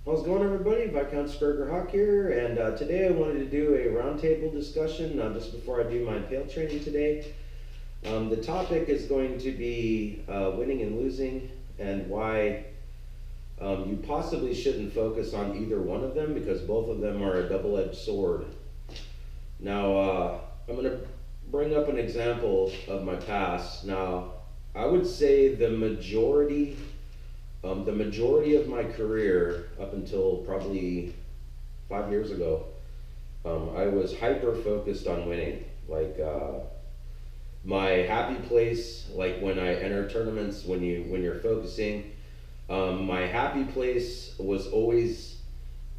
How's it going, everybody? Viscount Sperger Hawk here, and today I wanted to do a roundtable discussion just before I do my impale training today. The topic is going to be winning and losing, and why you possibly shouldn't focus on either one of them because both of them are a double-edged sword. Now, I'm going to bring up an example of my past. Now, I would say the majority of my career, up until probably 5 years ago, I was hyper focused on winning. My happy place, like when I enter tournaments, when you're focusing, my happy place was always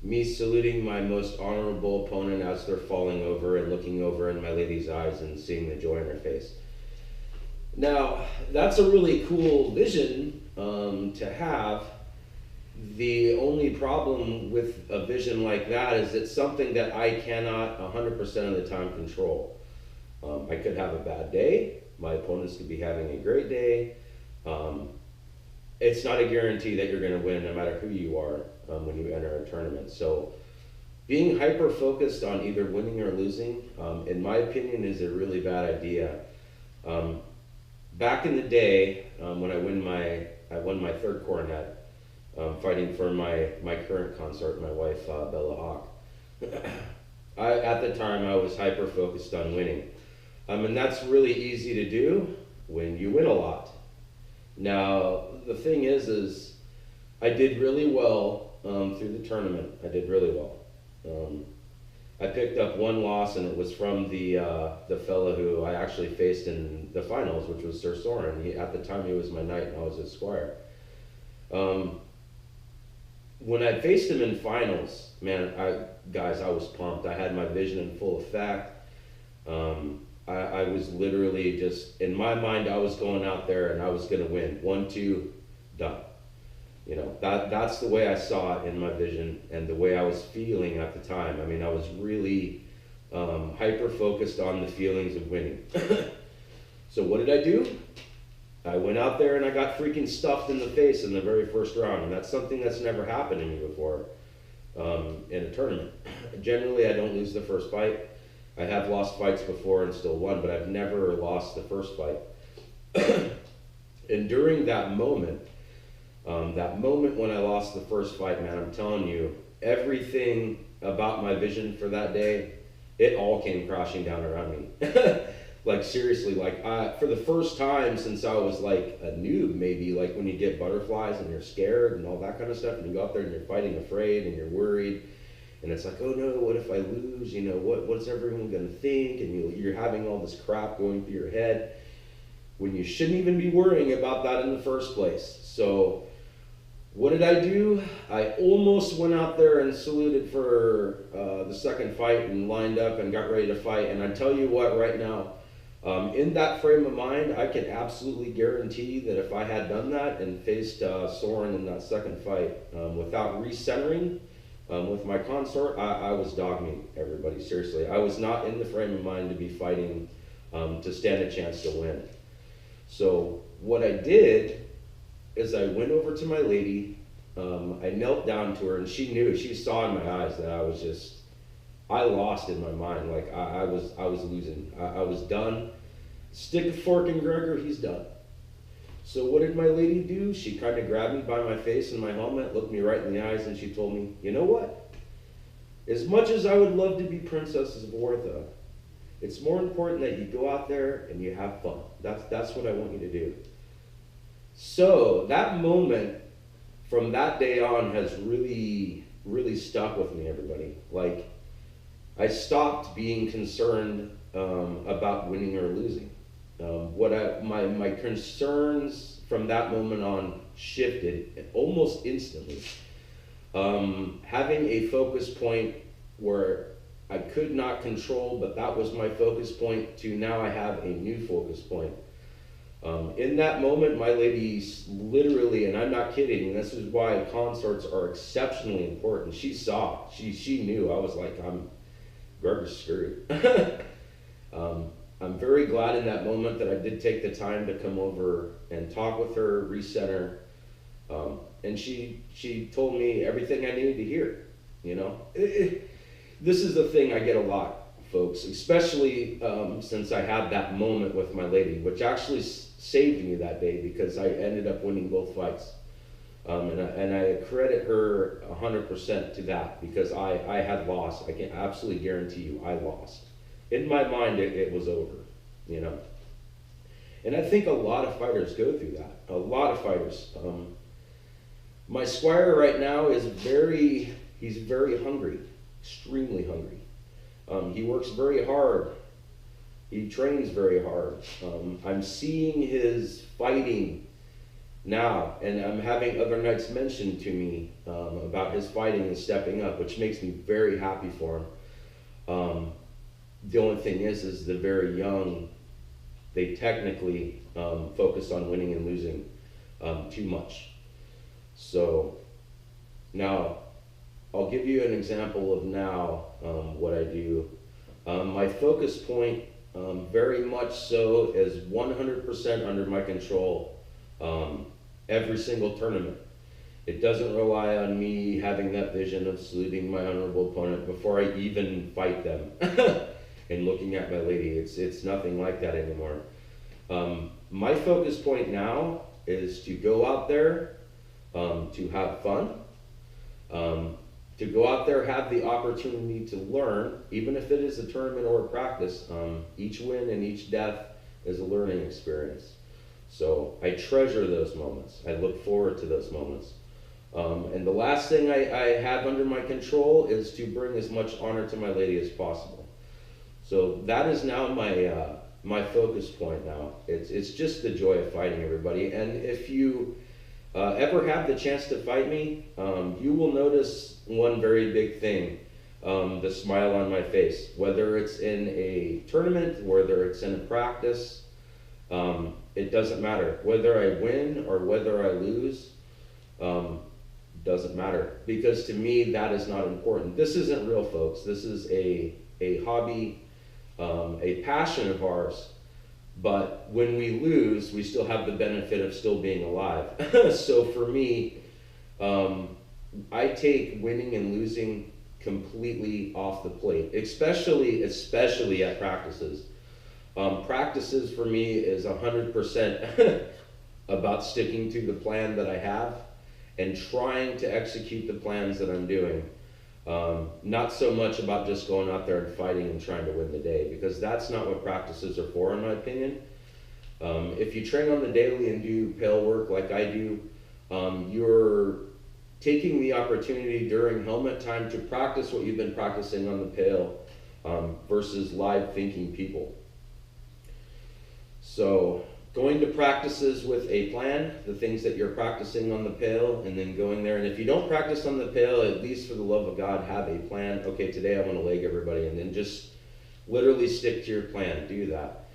me saluting my most honorable opponent as they're falling over and looking over in my lady's eyes and seeing the joy in her face. Now, that's a really cool vision to have. The only problem with a vision like that is it's something that I cannot 100% of the time control. I could have a bad day, my opponents could be having a great day. It's not a guarantee that you're going to win no matter who you are when you enter a tournament. So, being hyper focused on either winning or losing, in my opinion, is a really bad idea. Back in the day, when I won my third coronet, fighting for my current consort, my wife Bella Hawk. At the time, I was hyper focused on winning, and that's really easy to do when you win a lot. Now, the thing is I did really well through the tournament. I did really well. I picked up one loss, and it was from the fellow who I actually faced in the finals, which was Sir Soren. At the time, he was my knight, and I was his squire. When I faced him in finals, man, I was pumped. I had my vision in full effect. I was literally just, in my mind, I was going out there and I was going to win. 1, 2, done. You know, that's the way I saw it in my vision and the way I was feeling at the time. I mean, I was really hyper focused on the feelings of winning. So what did I do? I went out there and I got freaking stuffed in the face in the very first round, and that's something that's never happened to me before in a tournament. Generally, I don't lose the first fight. I have lost fights before and still won, but I've never lost the first fight. And during that moment when I lost the first fight, man, I'm telling you, everything about my vision for that day, it all came crashing down around me. Like, seriously, for the first time since I was like a noob, maybe, like when you get butterflies and you're scared and all that kind of stuff, and you go out there and you're fighting afraid and you're worried, and it's like, oh no, what if I lose? You know, what's everyone gonna think? And you're having all this crap going through your head when you shouldn't even be worrying about that in the first place. So what did I do? I almost went out there and saluted for the second fight and lined up and got ready to fight. And I tell you what, right now, in that frame of mind, I can absolutely guarantee that if I had done that and faced Soren in that second fight without recentering with my consort, I was dog-meat, everybody, seriously. I was not in the frame of mind to be fighting to stand a chance to win. So what I did is I went over to my lady, I knelt down to her, and she saw in my eyes that I lost in my mind. Like I was losing. I was done. Stick a fork in Gregor, he's done. So what did my lady do? She kind of grabbed me by my face and my helmet, looked me right in the eyes, and she told me, you know what? As much as I would love to be Princess Zvortha, it's more important that you go out there and you have fun. That's what I want you to do. So that moment from that day on has really, really stuck with me, everybody. Like, I stopped being concerned about winning or losing. My concerns from that moment on shifted almost instantly. Having a focus point where I could not control, but that was my focus point, to now I have a new focus point. In that moment, my lady literally, and I'm not kidding, this is why consorts are exceptionally important. She saw, she knew. I was like, Gregor's screwed. I'm very glad in that moment that I did take the time to come over and talk with her, recenter. and she told me everything I needed to hear. You know, this is the thing I get a lot, folks, especially since I had that moment with my lady, which actually saved me that day because I ended up winning both fights. And I credit her 100% to that because I had lost. I can absolutely guarantee you I lost. In my mind, it was over, you know. And I think a lot of fighters go through that. A lot of fighters. My squire right now is he's very hungry, extremely hungry. He works very hard. He trains very hard. I'm seeing his fighting now, and I'm having other knights mention to me about his fighting and stepping up, which makes me very happy for him. The only thing is the very young, they technically focus on winning and losing too much. So now, I'll give you an example of now what I do. My focus point very much so is 100% under my control every single tournament. It doesn't rely on me having that vision of saluting my honorable opponent before I even fight them and looking at my lady. It's nothing like that anymore. My focus point now is to go out there, to have fun, to go out there, have the opportunity to learn, even if it is a tournament or a practice. Each win and each death is a learning experience. So I treasure those moments. I look forward to those moments. And the last thing I have under my control is to bring as much honor to my lady as possible. So that is now my focus point now. It's just the joy of fighting, everybody. And if you ever have the chance to fight me, you will notice one very big thing, the smile on my face. Whether it's in a tournament, whether it's in a practice, it doesn't matter. Whether I win or whether I lose, doesn't matter. Because to me, that is not important. This isn't real, folks. This is a hobby, a passion of ours. But when we lose, we still have the benefit of still being alive. So for me, I take winning and losing completely off the plate, especially at practices. Practices for me is 100% about sticking to the plan that I have and trying to execute the plans that I'm doing. Not so much about just going out there and fighting and trying to win the day, because that's not what practices are for, in my opinion. If you train on the daily and do pale work like I do, you're taking the opportunity during helmet time to practice what you've been practicing on the pale versus live thinking people. So going to practices with a plan, the things that you're practicing on the pale, and then going there. And if you don't practice on the pale, at least for the love of God, have a plan. Okay, today I want to leg everybody, and then just literally stick to your plan. Do that.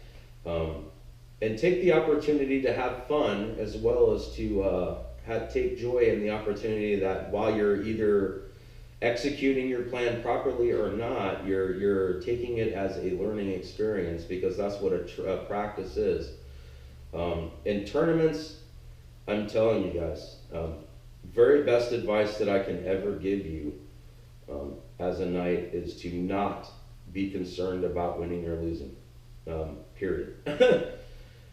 And take the opportunity to have fun, as well as to take joy in the opportunity that while you're either executing your plan properly or not, you're taking it as a learning experience, because that's what a practice is. In tournaments, I'm telling you guys, very best advice that I can ever give you as a knight is to not be concerned about winning or losing, period.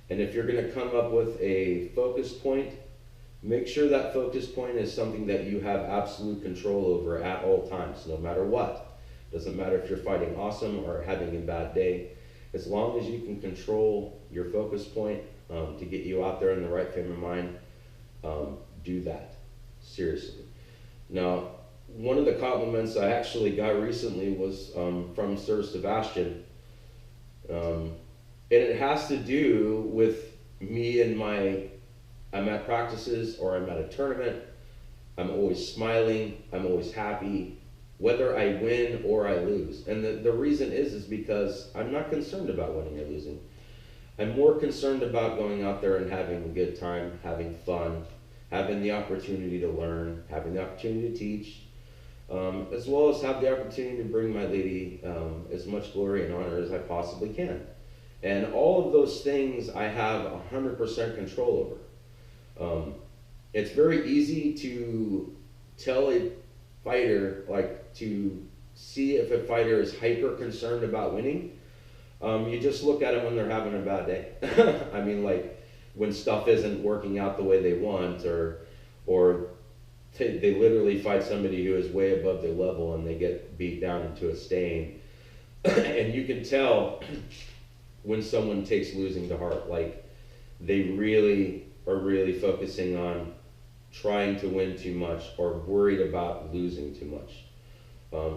And if you're going to come up with a focus point, make sure that focus point is something that you have absolute control over at all times, no matter what. Doesn't matter if you're fighting awesome or having a bad day. As long as you can control your focus point to get you out there in the right frame of mind, do that. Seriously. Now, one of the compliments I actually got recently was from Sir Sebastian. And it has to do with me and I'm at practices or I'm at a tournament, I'm always smiling, I'm always happy, whether I win or I lose. And the reason is because I'm not concerned about winning or losing. I'm more concerned about going out there and having a good time, having fun, having the opportunity to learn, having the opportunity to teach, as well as have the opportunity to bring my lady as much glory and honor as I possibly can. And all of those things I have 100% control over. it's very easy to tell a fighter, like to see if a fighter is hyper concerned about winning. You just look at them when they're having a bad day. I mean, like when stuff isn't working out the way they want, or they literally fight somebody who is way above their level and they get beat down into a stain. And you can tell when someone takes losing to heart, like they really are really focusing on trying to win too much or worried about losing too much.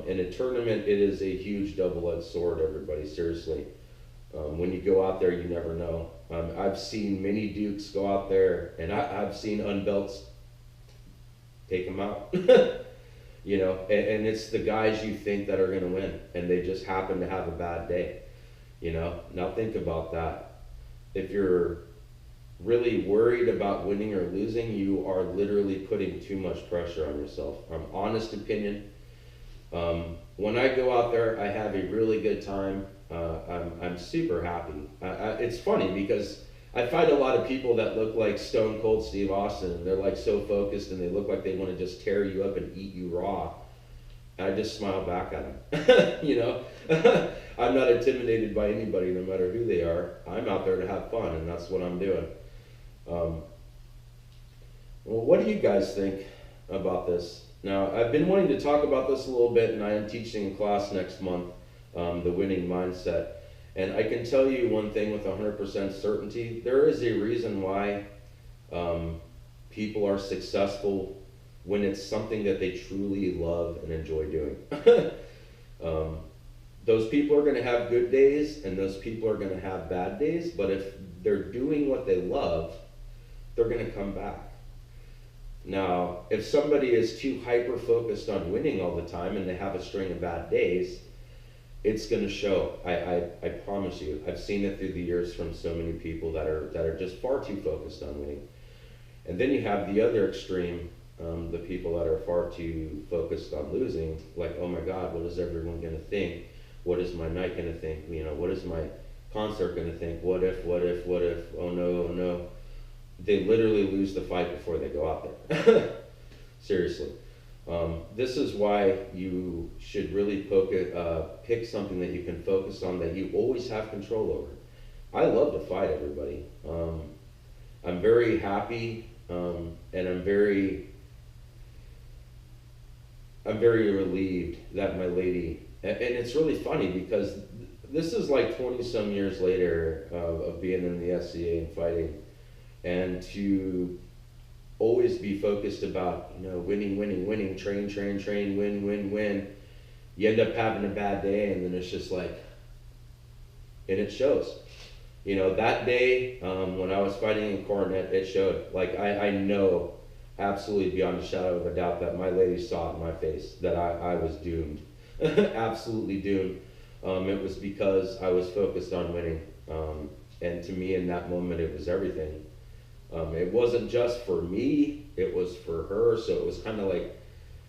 In a tournament, it is a huge double-edged sword, everybody, seriously. When you go out there, you never know. I've seen many Dukes go out there, and I've seen unbelts take them out. You know, and it's the guys you think that are going to win, and they just happen to have a bad day. You know, now think about that. If you're really worried about winning or losing, you are literally putting too much pressure on yourself. Honest opinion. When I go out there, I have a really good time. I'm super happy. It's funny because I fight a lot of people that look like Stone Cold Steve Austin, and they're like so focused and they look like they want to just tear you up and eat you raw. I just smile back at them. You know, I'm not intimidated by anybody, no matter who they are. I'm out there to have fun, and that's what I'm doing. Well, what do you guys think about this? Now, I've been wanting to talk about this a little bit, and I am teaching a class next month, the winning mindset. And I can tell you one thing with 100% certainty: there is a reason why people are successful when it's something that they truly love and enjoy doing. Those people are going to have good days, and those people are going to have bad days, but if they're doing what they love, they're going to come back. Now, if somebody is too hyper-focused on winning all the time and they have a string of bad days, it's going to show. I promise you. I've seen it through the years from so many people that are just far too focused on winning. And then you have the other extreme, the people that are far too focused on losing. Like, oh my God, what is everyone going to think? What is my night going to think? You know, what is my concert going to think? What if? Oh no, oh no. They literally lose the fight before they go out there. Seriously. This is why you should really pick something that you can focus on, that you always have control over. I love to fight, everybody. I'm very happy, and I'm very relieved that my lady, and it's really funny because this is like 20 some years later of being in the SCA and fighting, and to always be focused about, you know, winning, train, win. You end up having a bad day, and then it's just like, and it shows. You know, that day when I was fighting in Coronet, it showed. Like, I know absolutely beyond a shadow of a doubt that my lady saw it in my face that I was doomed. Absolutely doomed. It was because I was focused on winning. And to me, in that moment, it was everything. It wasn't just for me, it was for her. So it was kind of like,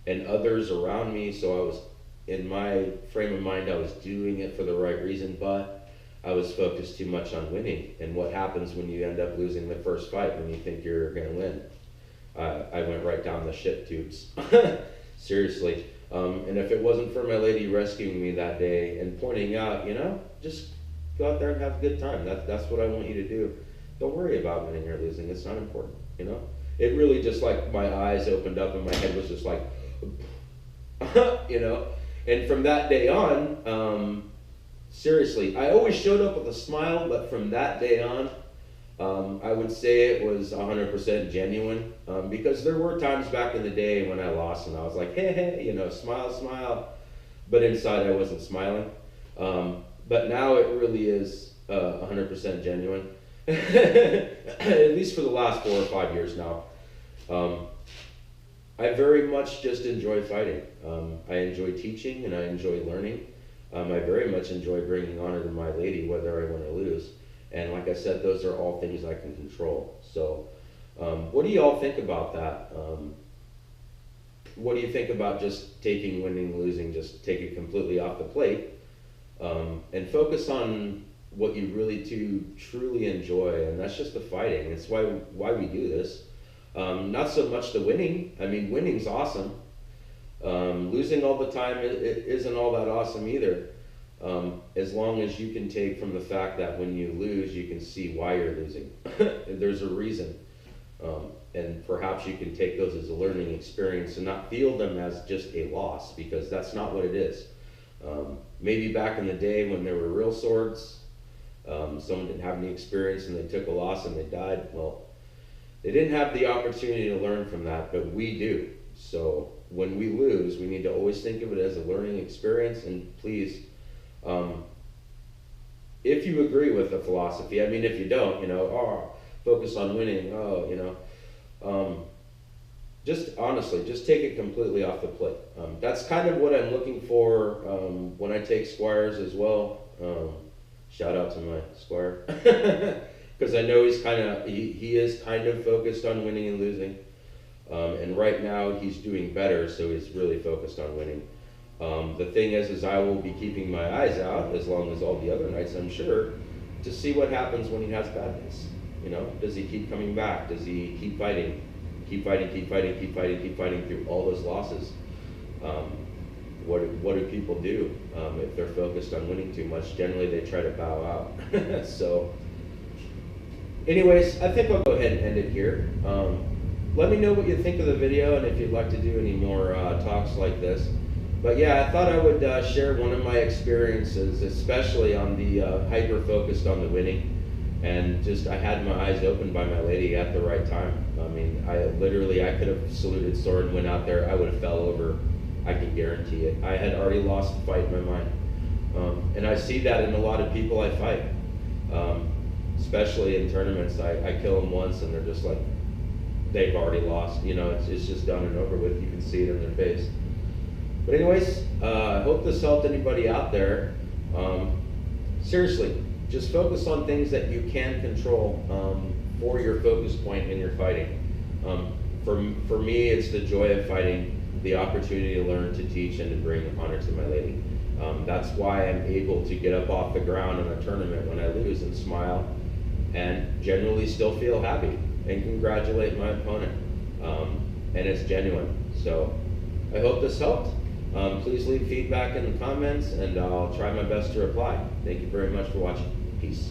and others around me. So I was, in my frame of mind, I was doing it for the right reason, but I was focused too much on winning. And what happens when you end up losing the first fight when you think you're going to win? I went right down the shit tubes. Seriously. And if it wasn't for my lady rescuing me that day and pointing out, you know, just go out there and have a good time. That's what I want you to do. Don't worry about winning or losing. It's not important, you know? It really just, like, my eyes opened up and my head was just like, you know? And from that day on, seriously, I always showed up with a smile, but from that day on, I would say it was 100% genuine, because there were times back in the day when I lost and I was like, hey, you know, smile, but inside I wasn't smiling. But now it really is 100% genuine. At least for the last 4 or 5 years now. I very much just enjoy fighting. I enjoy teaching and I enjoy learning. I very much enjoy bringing honor to my lady, whether I win or lose. And like I said, those are all things I can control. So what do you all think about that? What do you think about just taking winning, losing, just take it completely off the plate, and focus on what you really truly enjoy? And that's just the fighting. It's why we do this. Not so much the winning. I mean, winning's awesome. Losing all the time it isn't all that awesome either. As long as you can take from the fact that when you lose, you can see why you're losing. There's a reason. And perhaps you can take those as a learning experience and not feel them as just a loss, because that's not what it is. Maybe back in the day when there were real swords, someone didn't have any experience and they took a loss and they died. Well, they didn't have the opportunity to learn from that, but we do. So when we lose, we need to always think of it as a learning experience. And please, if you agree with the philosophy, I mean, if you don't, focus on winning, just honestly, just take it completely off the plate. That's kind of what I'm looking for when I take squires as well. Shout out to my squire, because I know he is kind of focused on winning and losing. And right now he's doing better, so he's really focused on winning. The thing is I will be keeping my eyes out, as long as all the other knights, I'm sure, to see what happens when he has bad days. Does he keep coming back? Does he keep fighting? Keep fighting through all those losses? What do people do if they're focused on winning too much? Generally, they try to bow out. So, anyways, I think I'll go ahead and end it here. Let me know what you think of the video and if you'd like to do any more talks like this. But yeah, I thought I would share one of my experiences, especially on the hyper-focused on the winning. And I had my eyes opened by my lady at the right time. I mean, I could have saluted sword and went out there, I would have fell over. I can guarantee it. I had already lost the fight in my mind. And I see that in a lot of people I fight. Especially in tournaments, I kill them once and they're just like, they've already lost. It's just done and over with. You can see it in their face. But anyways, I hope this helped anybody out there. Seriously, just focus on things that you can control for your focus point in your fighting. For me, it's the joy of fighting, the opportunity to learn, to teach, and to bring honor to my lady. That's why I'm able to get up off the ground in a tournament when I lose and smile, and generally still feel happy and congratulate my opponent. And it's genuine. So I hope this helped. Please leave feedback in the comments and I'll try my best to reply. Thank you very much for watching. Peace.